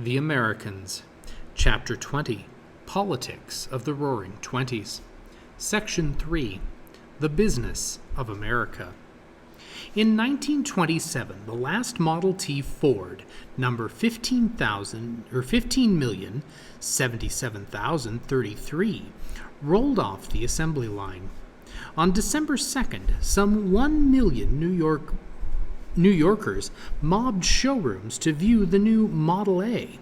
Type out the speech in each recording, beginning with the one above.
The Americans, Chapter 20, Politics of the Roaring Twenties, Section 3, The Business of America. In 1927, the last Model T Ford, number 15,077,033, rolled off the assembly line. On December 2nd, some 1 million New Yorkers mobbed showrooms to view the new Model A.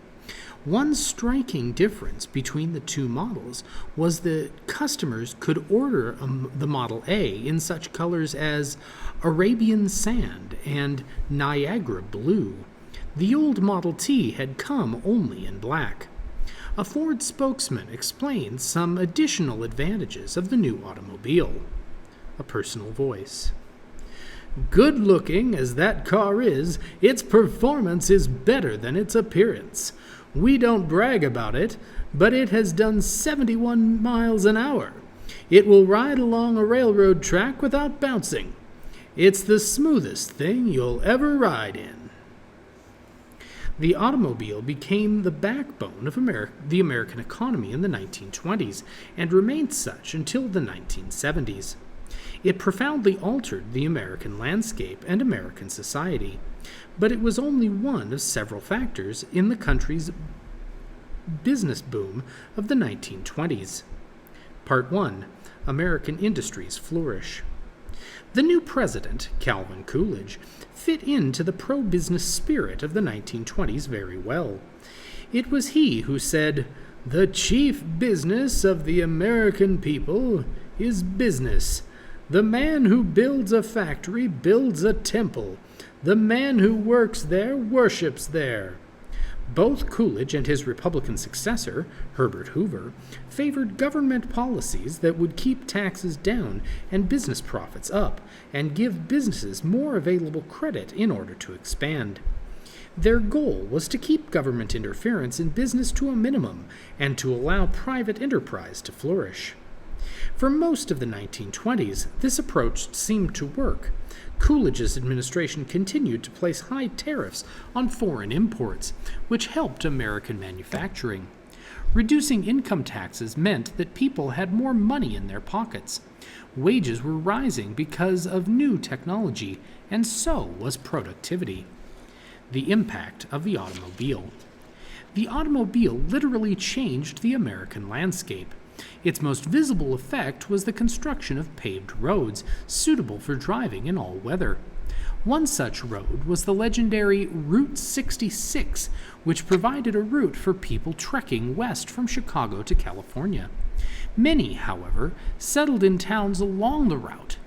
One striking difference between the two models was that customers could order the Model A in such colors as Arabian sand and Niagara blue. The old Model T had come only in black. A Ford spokesman explained some additional advantages of the new automobile. A personal voice. Good looking as that car is, its performance is better than its appearance. We don't brag about it, but it has done 71 miles an hour. It will ride along a railroad track without bouncing. It's the smoothest thing you'll ever ride in. The automobile became the backbone of the American economy in the 1920s and remained such until the 1970s. It profoundly altered the American landscape and American society, but it was only one of several factors in the country's business boom of the 1920s. Part 1. American industries flourish. The new president, Calvin Coolidge, fit into the pro-business spirit of the 1920s very well. It was he who said, "The chief business of the American people is business. The man who builds a factory builds a temple. The man who works there worships there." Both Coolidge and his Republican successor, Herbert Hoover, favored government policies that would keep taxes down and business profits up, and give businesses more available credit in order to expand. Their goal was to keep government interference in business to a minimum and to allow private enterprise to flourish. For most of the 1920s, this approach seemed to work. Coolidge's administration continued to place high tariffs on foreign imports, which helped American manufacturing. Reducing income taxes meant that people had more money in their pockets. Wages were rising because of new technology, and so was productivity. The impact of the automobile. The automobile literally changed the American landscape. Its most visible effect was the construction of paved roads suitable for driving in all weather. One such road was the legendary Route 66, which provided a route for people trekking west from Chicago to California. Many, however, settled in towns along the route.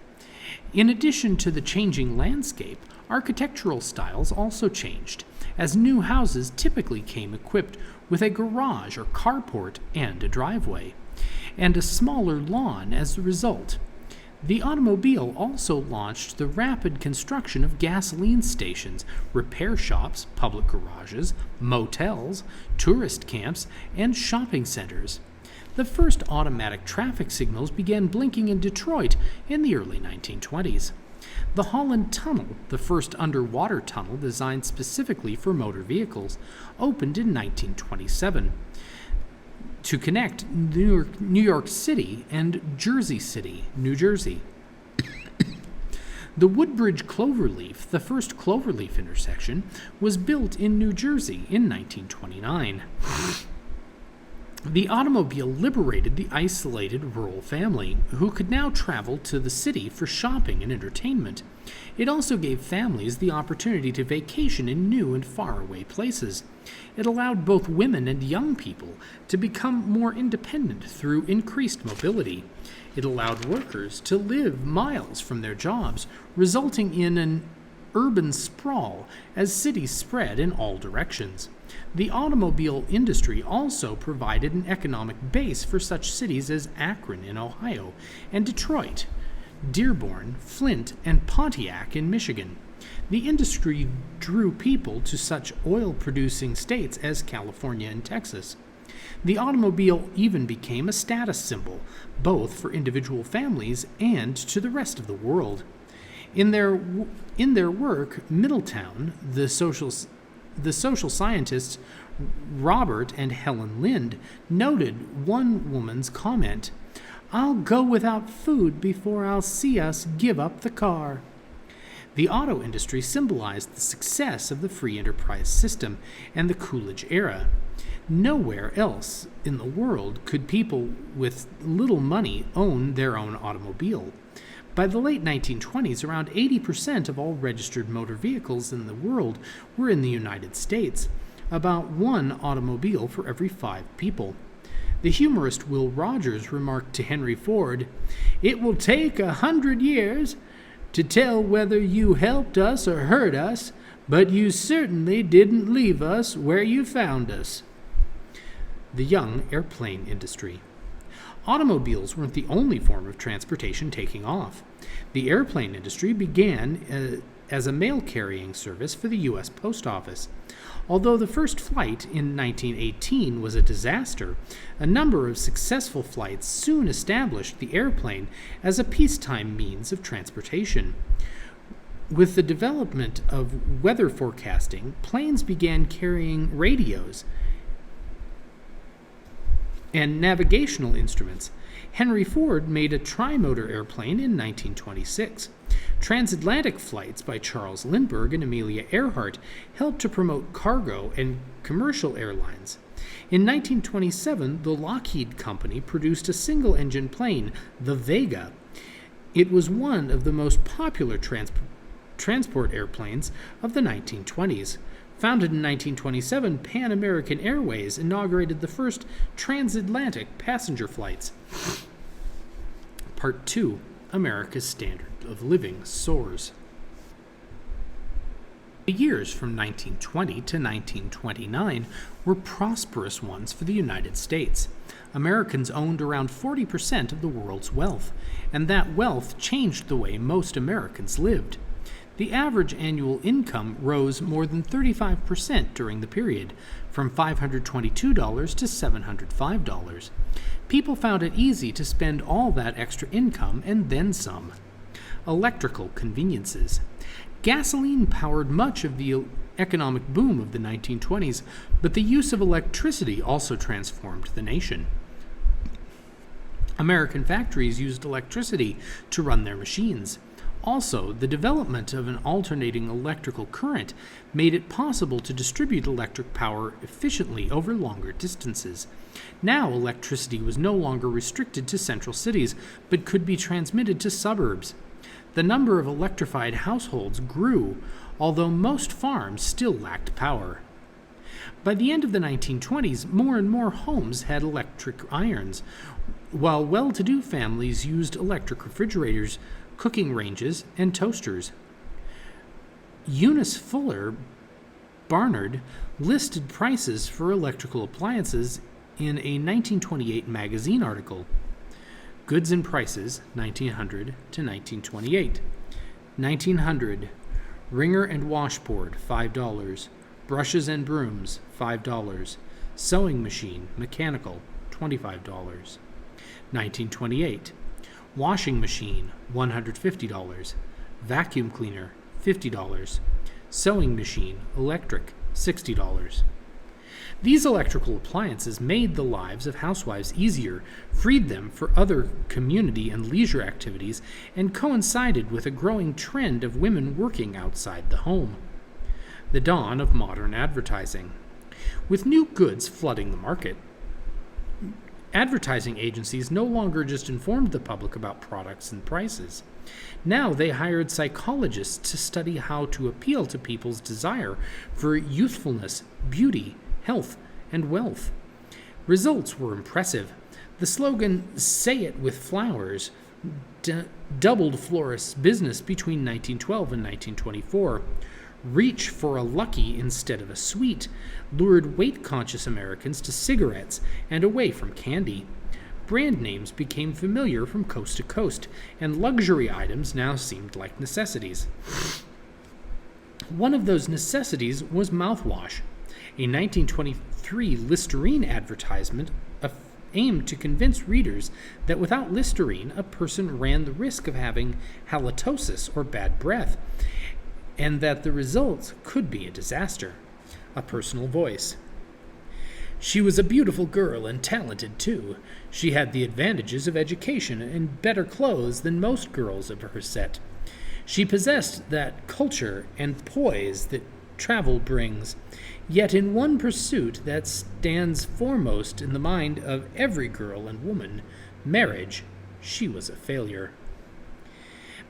In addition to the changing landscape, architectural styles also changed, as new houses typically came equipped with a garage or carport and a driveway, and a smaller lawn as a result. The automobile also launched the rapid construction of gasoline stations, repair shops, public garages, motels, tourist camps, and shopping centers. The first automatic traffic signals began blinking in Detroit in the early 1920s. The Holland Tunnel, the first underwater tunnel designed specifically for motor vehicles, opened in 1927. To connect New York City and Jersey City, New Jersey. The Woodbridge Cloverleaf, the first Cloverleaf intersection, was built in New Jersey in 1929. The automobile liberated the isolated rural family, who could now travel to the city for shopping and entertainment. It also gave families the opportunity to vacation in new and faraway places. It allowed both women and young people to become more independent through increased mobility. It allowed workers to live miles from their jobs, resulting in an urban sprawl as cities spread in all directions. The automobile industry also provided an economic base for such cities as Akron in Ohio and Detroit, Dearborn, Flint, and Pontiac in Michigan. The industry drew people to such oil-producing states as California and Texas. The automobile even became a status symbol, both for individual families and to the rest of the world. In their work, Middletown, the social scientists Robert and Helen Lind noted one woman's comment, "I'll go without food before I'll see us give up the car." The auto industry symbolized the success of the free enterprise system and the Coolidge era. Nowhere else in the world could people with little money own their own automobile. By the late 1920s, around 80% of all registered motor vehicles in the world were in the United States, about one automobile for every 5 people. The humorist Will Rogers remarked to Henry Ford, "It will take 100 years to tell whether you helped us or hurt us, but you certainly didn't leave us where you found us." The young airplane industry. Automobiles weren't the only form of transportation taking off. The airplane industry began as a mail-carrying service for the U.S. Post Office. Although the first flight in 1918 was a disaster, a number of successful flights soon established the airplane as a peacetime means of transportation. With the development of weather forecasting, planes began carrying radios and navigational instruments. Henry Ford made a tri-motor airplane in 1926. Transatlantic flights by Charles Lindbergh and Amelia Earhart helped to promote cargo and commercial airlines. In 1927, the Lockheed Company produced a single-engine plane, the Vega. It was one of the most popular transport airplanes of the 1920s. Founded in 1927, Pan American Airways inaugurated the first transatlantic passenger flights. Part 2. America's standard of living soars. The years from 1920 to 1929 were prosperous ones for the United States. Americans owned around 40% of the world's wealth, and that wealth changed the way most Americans lived. The average annual income rose more than 35% during the period, from $522 to $705. People found it easy to spend all that extra income and then some. Electrical conveniences. Gasoline powered much of the economic boom of the 1920s, but the use of electricity also transformed the nation. American factories used electricity to run their machines. Also, the development of an alternating electrical current made it possible to distribute electric power efficiently over longer distances. Now, electricity was no longer restricted to central cities, but could be transmitted to suburbs. The number of electrified households grew, although most farms still lacked power. By the end of the 1920s, more and more homes had electric irons, while well-to-do families used electric refrigerators, cooking ranges, and toasters. Eunice Fuller Barnard listed prices for electrical appliances in a 1928 magazine article. Goods and prices, 1900 to 1928. 1900, wringer and washboard, $5. Brushes and brooms, $5. Sewing machine, mechanical, $25. 1928, washing machine, $150. Vacuum cleaner, $50. Sewing machine, electric, $60. These electrical appliances made the lives of housewives easier, freed them for other community and leisure activities, and coincided with a growing trend of women working outside the home. The dawn of modern advertising. With new goods flooding the market, advertising agencies no longer just informed the public about products and prices. Now they hired psychologists to study how to appeal to people's desire for youthfulness, beauty, health, and wealth. Results were impressive. The slogan, "Say it with flowers," doubled florists' business between 1912 and 1924. "Reach for a lucky instead of a sweet" lured weight-conscious Americans to cigarettes and away from candy. Brand names became familiar from coast to coast, and luxury items now seemed like necessities. One of those necessities was mouthwash. A 1923 Listerine advertisement aimed to convince readers that without Listerine, a person ran the risk of having halitosis or bad breath, and that the results could be a disaster. A personal voice. She was a beautiful girl and talented, too. She had the advantages of education and better clothes than most girls of her set. She possessed that culture and poise that travel brings. Yet in one pursuit that stands foremost in the mind of every girl and woman, marriage, she was a failure.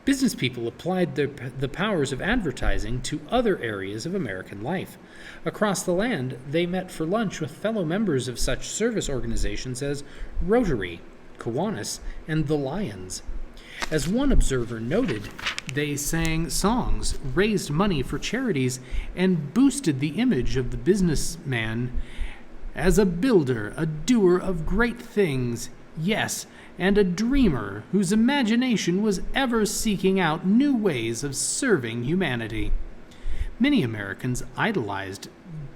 Business people applied the powers of advertising to other areas of American life. Across the land, they met for lunch with fellow members of such service organizations as Rotary, Kiwanis, and the Lions. As one observer noted, they sang songs, raised money for charities, and boosted the image of the businessman as a builder, a doer of great things, yes, and a dreamer whose imagination was ever seeking out new ways of serving humanity. Many Americans idolized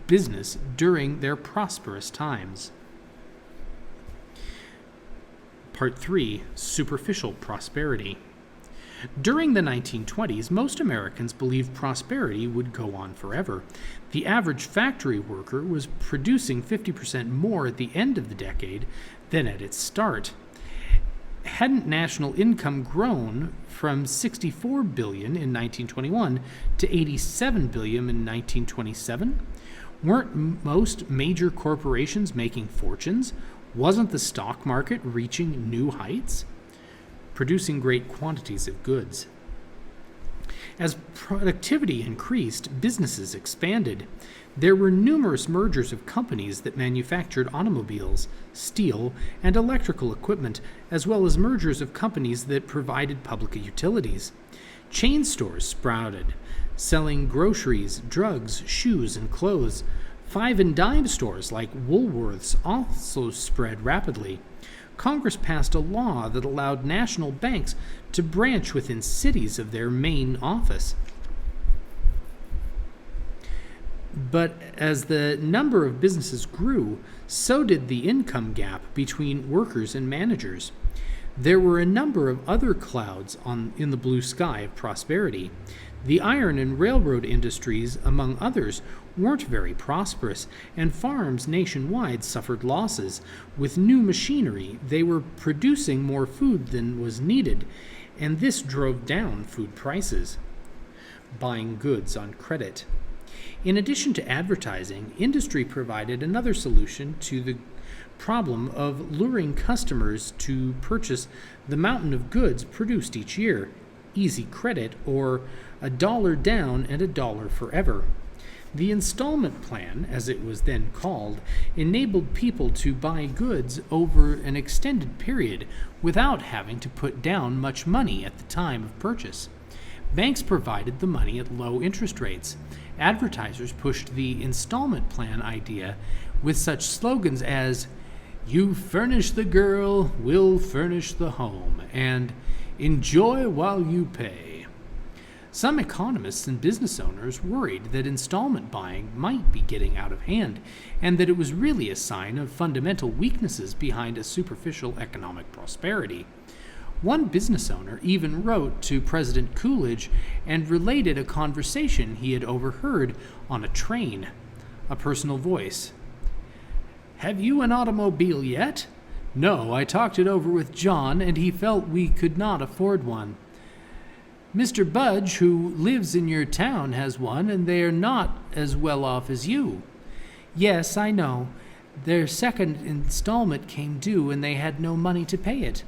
business during their prosperous times. Part 3. Superficial prosperity. During the 1920s, most Americans believed prosperity would go on forever. The average factory worker was producing 50% more at the end of the decade than at its start. Hadn't national income grown from $64 billion in 1921 to $87 billion in 1927? Weren't most major corporations making fortunes? Wasn't the stock market reaching new heights? Producing great quantities of goods. As productivity increased, businesses expanded. There were numerous mergers of companies that manufactured automobiles, steel, and electrical equipment, as well as mergers of companies that provided public utilities. Chain stores sprouted, selling groceries, drugs, shoes, and clothes. 5 and dime stores like Woolworths also spread rapidly. Congress passed a law that allowed national banks to branch within cities of their main office. But as the number of businesses grew, so did the income gap between workers and managers. There were a number of other clouds in the blue sky of prosperity. The iron and railroad industries, among others, weren't very prosperous, and farms nationwide suffered losses. With new machinery, they were producing more food than was needed, and this drove down food prices. Buying goods on credit. In addition to advertising, industry provided another solution to the problem of luring customers to purchase the mountain of goods produced each year: easy credit, or $1 down and $1 forever. The installment plan, as it was then called, enabled people to buy goods over an extended period without having to put down much money at the time of purchase. Banks provided the money at low interest rates. Advertisers pushed the installment plan idea with such slogans as, "You furnish the girl, we'll furnish the home," and "Enjoy while you pay." Some economists and business owners worried that installment buying might be getting out of hand, and that it was really a sign of fundamental weaknesses behind a superficial economic prosperity. One business owner even wrote to President Coolidge and related a conversation he had overheard on a train. A personal voice: "Have you an automobile yet?" "No, I talked it over with John, and he felt we could not afford one." "Mr. Budge, who lives in your town, has one, and they are not as well off as you." "Yes, I know. Their second installment came due, and they had no money to pay it."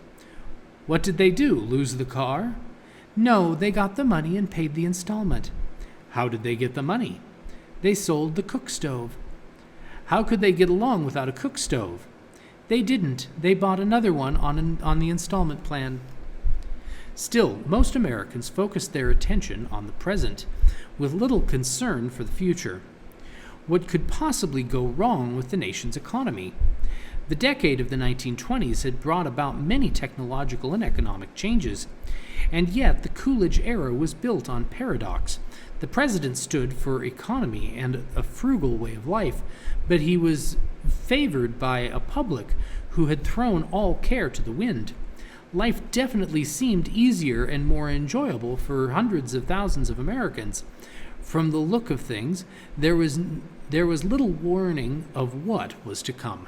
"What did they do, lose the car?" "No, they got the money and paid the installment." "How did they get the money?" "They sold the cook stove." "How could they get along without a cook stove?" "They didn't. They bought another one on the installment plan." Still, most Americans focused their attention on the present, with little concern for the future. What could possibly go wrong with the nation's economy? The decade of the 1920s had brought about many technological and economic changes, and yet the Coolidge era was built on paradox. The president stood for economy and a frugal way of life, but he was favored by a public who had thrown all care to the wind. Life definitely seemed easier and more enjoyable for hundreds of thousands of Americans. From the look of things, there was little warning of what was to come.